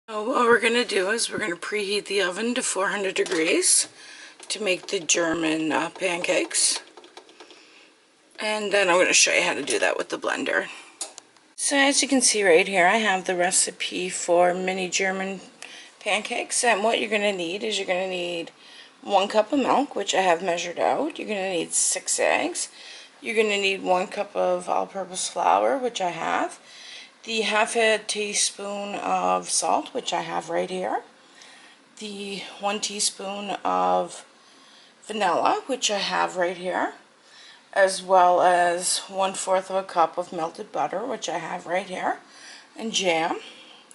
So what we're going to do is we're going to preheat the oven to 400 degrees to make the German pancakes. And then I'm going to show you how to do that with the blender. So as you can see right here, I have the recipe for mini German pancakes. And what you're going to need is you're going to need 1 cup of milk, which I have measured out. You're going to need 6 eggs. You're going to need 1 cup of all-purpose flour, which I have. The half a teaspoon of salt, which I have right here. The 1 teaspoon of vanilla, which I have right here. As well as 1/4 of a cup of melted butter, which I have right here. And jam,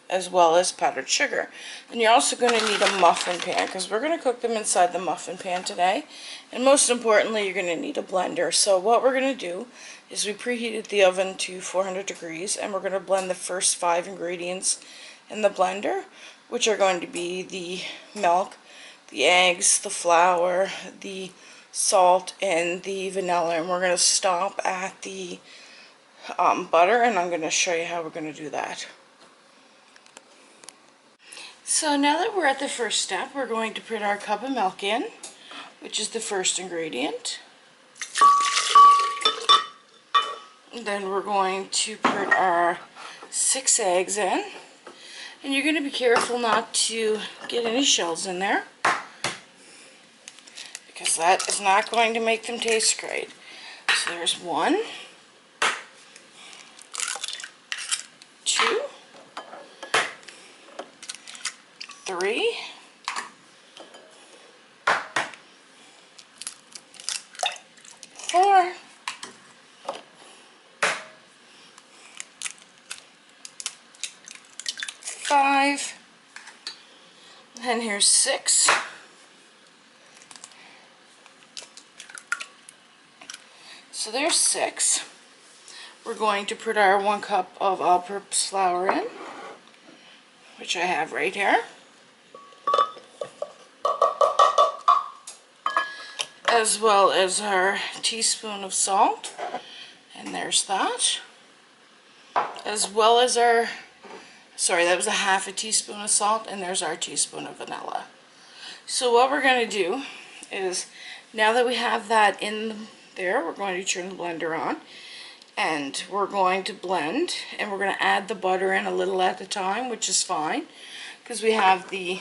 as well as powdered sugar. And you're also going to need a muffin pan, because we're going to cook them inside the muffin pan today. And most importantly, you're going to need a blender. So what we're going to do is we preheated the oven to 400 degrees, and we're going to blend the first 5 ingredients in the blender, which are going to be the milk, the eggs, the flour, the salt, and the vanilla. And we're going to stop at the butter, and I'm going to show you how we're going to do that. So now that we're at the first step, we're going to put our cup of milk in, which is the first ingredient. And then we're going to put our 6 eggs in. And you're going to be careful not to get any shells in there, because that is not going to make them taste great. So there's 1, 2, 3, 4, 5, and here's 6. So there's 6. We're going to put our 1 cup of all-purpose flour in, which I have right here. As well as our teaspoon of salt, and there's that. As well as our, sorry, that was a half a teaspoon of salt, and there's our teaspoon of vanilla. So what we're going to do is, now that we have that in there, we're going to turn the blender on, and we're going to blend, and we're going to add the butter in a little at a time, which is fine, because we have the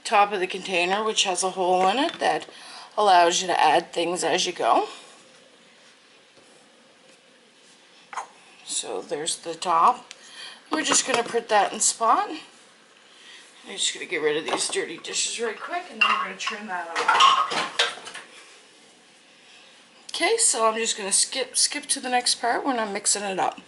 top of the container, which has a hole in it that allows you to add things as you go. So there's the top. We're just going to put that in spot. I'm just going to get rid of these dirty dishes right quick, and then we're going to turn that on. Okay, so I'm just going to skip to the next part when I'm mixing it up.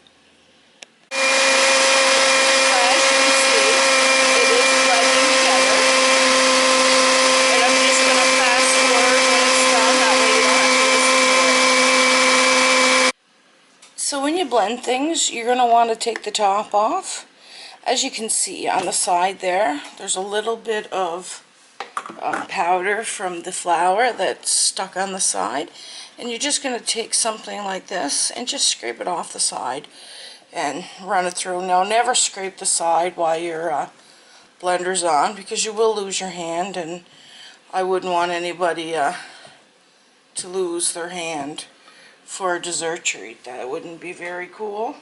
So when you blend things, you're going to want to take the top off. As you can see on the side there, there's a little bit of powder from the flour that's stuck on the side. And you're just going to take something like this and just scrape it off the side and run it through. Now, never scrape the side while your blender's on, because you will lose your hand, and I wouldn't want anybody to lose their hand for a dessert treat. That wouldn't be very cool.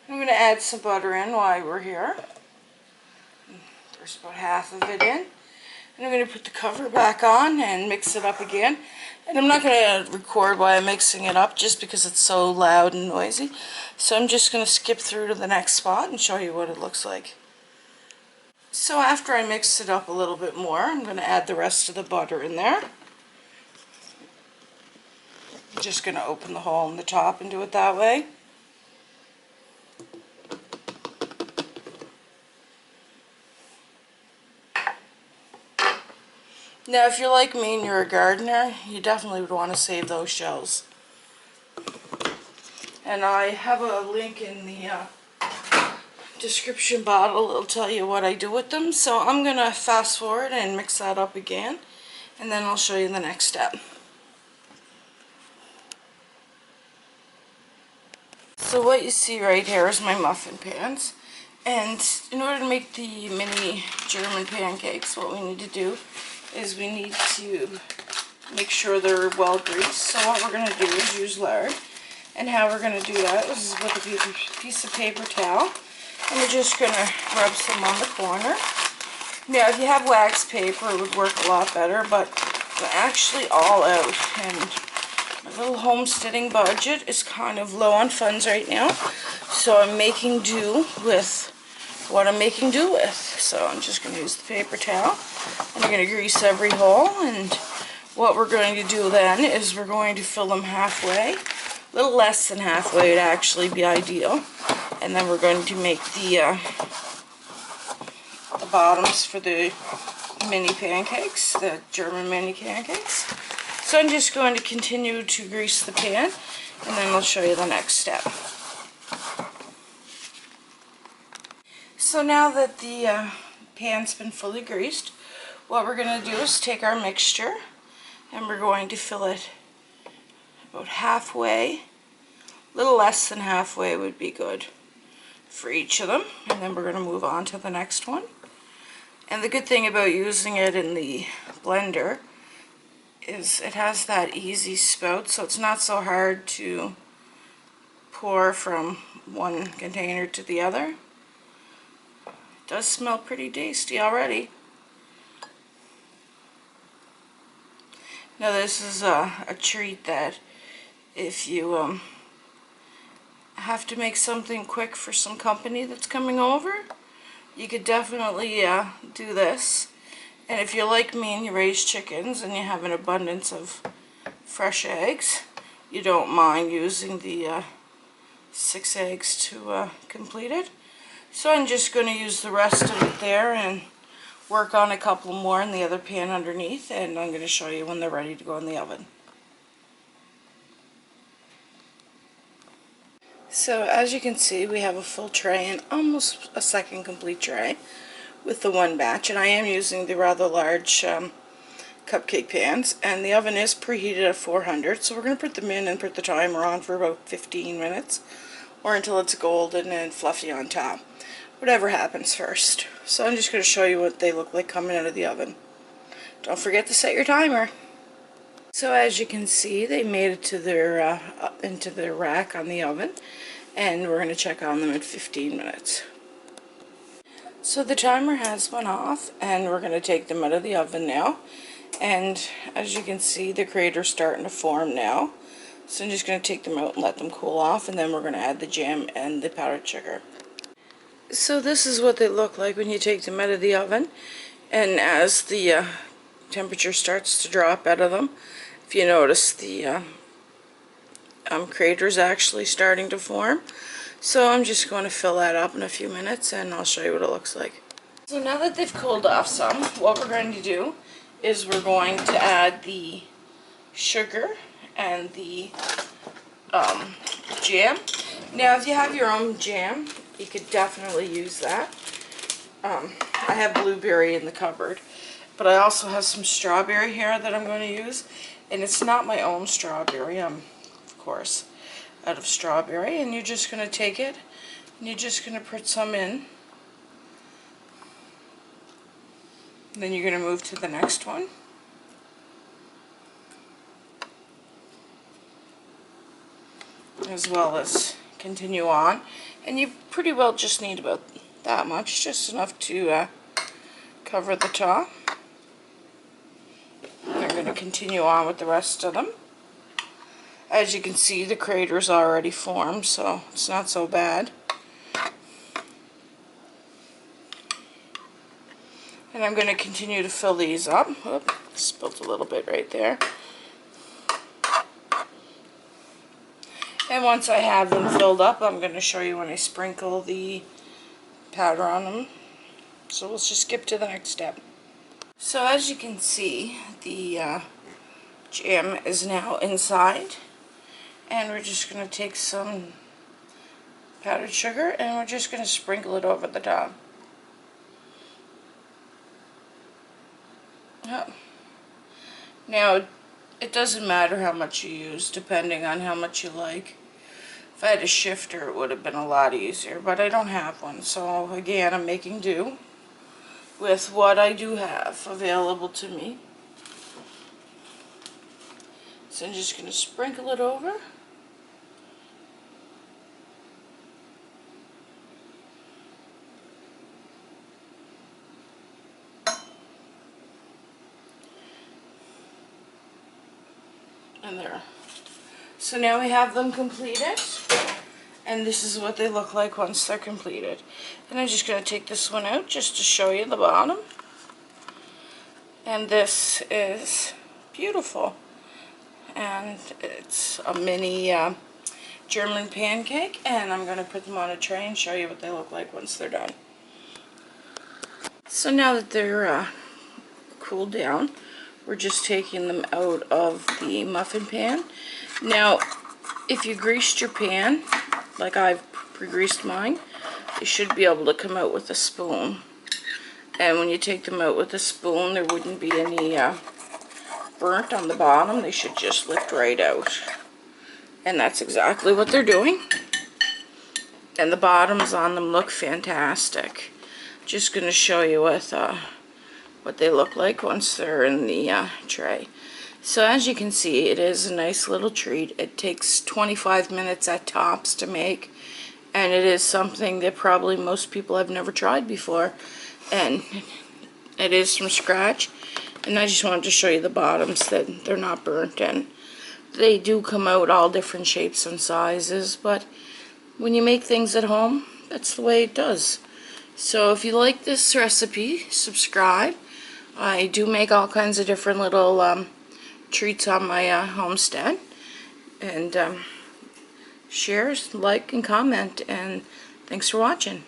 I'm going to add some butter in while we're here. There's about half of it in. And I'm going to put the cover back on and mix it up again. And I'm not going to record while I'm mixing it up, just because it's so loud and noisy. So I'm just going to skip through to the next spot and show you what it looks like. So after I mix it up a little bit more, I'm going to add the rest of the butter in there. I'm just going to open the hole in the top and do it that way. Now, if you're like me and you're a gardener, you definitely would want to save those shells. And I have a link in the description bottle. It'll tell you what I do with them. So I'm going to fast forward and mix that up again, and then I'll show you the next step. So what you see right here is my muffin pans, And in order to make the mini German pancakes, what we need to do is we need to make sure they're well greased. So what we're going to do is use lard. And how we're going to do that is with a piece of paper towel. And we're just going to rub some on the corner. Now, if you have wax paper, it would work a lot better, but I'm actually all out. And my little homesteading budget is kind of low on funds right now. So I'm making do with what I'm making do with. So I'm just going to use the paper towel. And I'm going to grease every hole. And what we're going to do then is we're going to fill them halfway. A little less than halfway would actually be ideal. And then we're going to make the bottoms for the mini pancakes, the German mini pancakes. So I'm just going to continue to grease the pan, and then I'll show you the next step. So now that the pan's been fully greased, what we're going to do is take our mixture, and we're going to fill it about halfway. A little less than halfway would be good for each of them, and then we're going to move on to the next one. And the good thing about using it in the blender is it has that easy spout, so it's not so hard to pour from one container to the other. It does smell pretty tasty already. Now this is a treat that if you have to make something quick for some company that's coming over, you could definitely do this. And if you're like me and you raise chickens and you have an abundance of fresh eggs, you don't mind using the 6 eggs to complete it. So I'm just going to use the rest of it there and work on a couple more in the other pan underneath, and I'm going to show you when they're ready to go in the oven. So as you can see, we have a full tray and almost a second complete tray with the one batch, and I am using the rather large cupcake pans, and the oven is preheated at 400, so we're going to put them in and put the timer on for about 15 minutes or until it's golden and fluffy on top, whatever happens first. So I'm just going to show you what they look like coming out of the oven. Don't forget to set your timer. So as you can see, they made it to their into their rack on the oven, and we're going to check on them at 15 minutes. So the timer has went off, and we're going to take them out of the oven now. And as you can see, the crater's starting to form now. So I'm just going to take them out and let them cool off, and then we're going to add the jam and the powdered sugar. So this is what they look like when you take them out of the oven, and as the temperature starts to drop out of them, if you notice, the crater's actually starting to form. So I'm just going to fill that up in a few minutes, and I'll show you what it looks like. So now that they've cooled off some, what we're going to do is we're going to add the sugar and the jam. Now if you have your own jam, you could definitely use that. I have blueberry in the cupboard, but I also have some strawberry here that I'm going to use, and it's not my own strawberry. I'm, of course, out of strawberry, and you're just going to take it and you're just going to put some in. Then you're going to move to the next one. As well as continue on, and you pretty well just need about that much, just enough to cover the top. And I'm going to continue on with the rest of them. As you can see, the crater's already formed, so it's not so bad. And I'm going to continue to fill these up. Oop, spilled a little bit right there. And once I have them filled up, I'm going to show you when I sprinkle the powder on them. So let's just skip to the next step. So as you can see, the jam is now inside. And we're just going to take some powdered sugar and we're just going to sprinkle it over the top. Oh. Now, it doesn't matter how much you use, depending on how much you like If I had a shifter, it would have been a lot easier, but I don't have one. So again, I'm making do with what I do have available to me. So I'm just going to sprinkle it over. And there. So now we have them completed. And this is what they look like once they're completed. And I'm just going to take this one out just to show you the bottom. And this is beautiful. And it's a mini German pancake. And I'm going to put them on a tray and show you what they look like once they're done. So now that they're cooled down, we're just taking them out of the muffin pan. Now, if you greased your pan, like I've pre-greased mine, you should be able to come out with a spoon. And when you take them out with a spoon, there wouldn't be any burnt on the bottom. They should just lift right out. And that's exactly what they're doing. And the bottoms on them look fantastic. Just going to show you what they look like once they're in the tray. So as you can see, it is a nice little treat. It takes 25 minutes at tops to make, and it is something that probably most people have never tried before, and it is from scratch. And I just wanted to show you the bottoms, that they're not burnt, and they do come out all different shapes and sizes, but when you make things at home, that's the way it does. So if you like this recipe, subscribe. I do make all kinds of different little treats on my homestead. And share, like, and comment. And thanks for watching.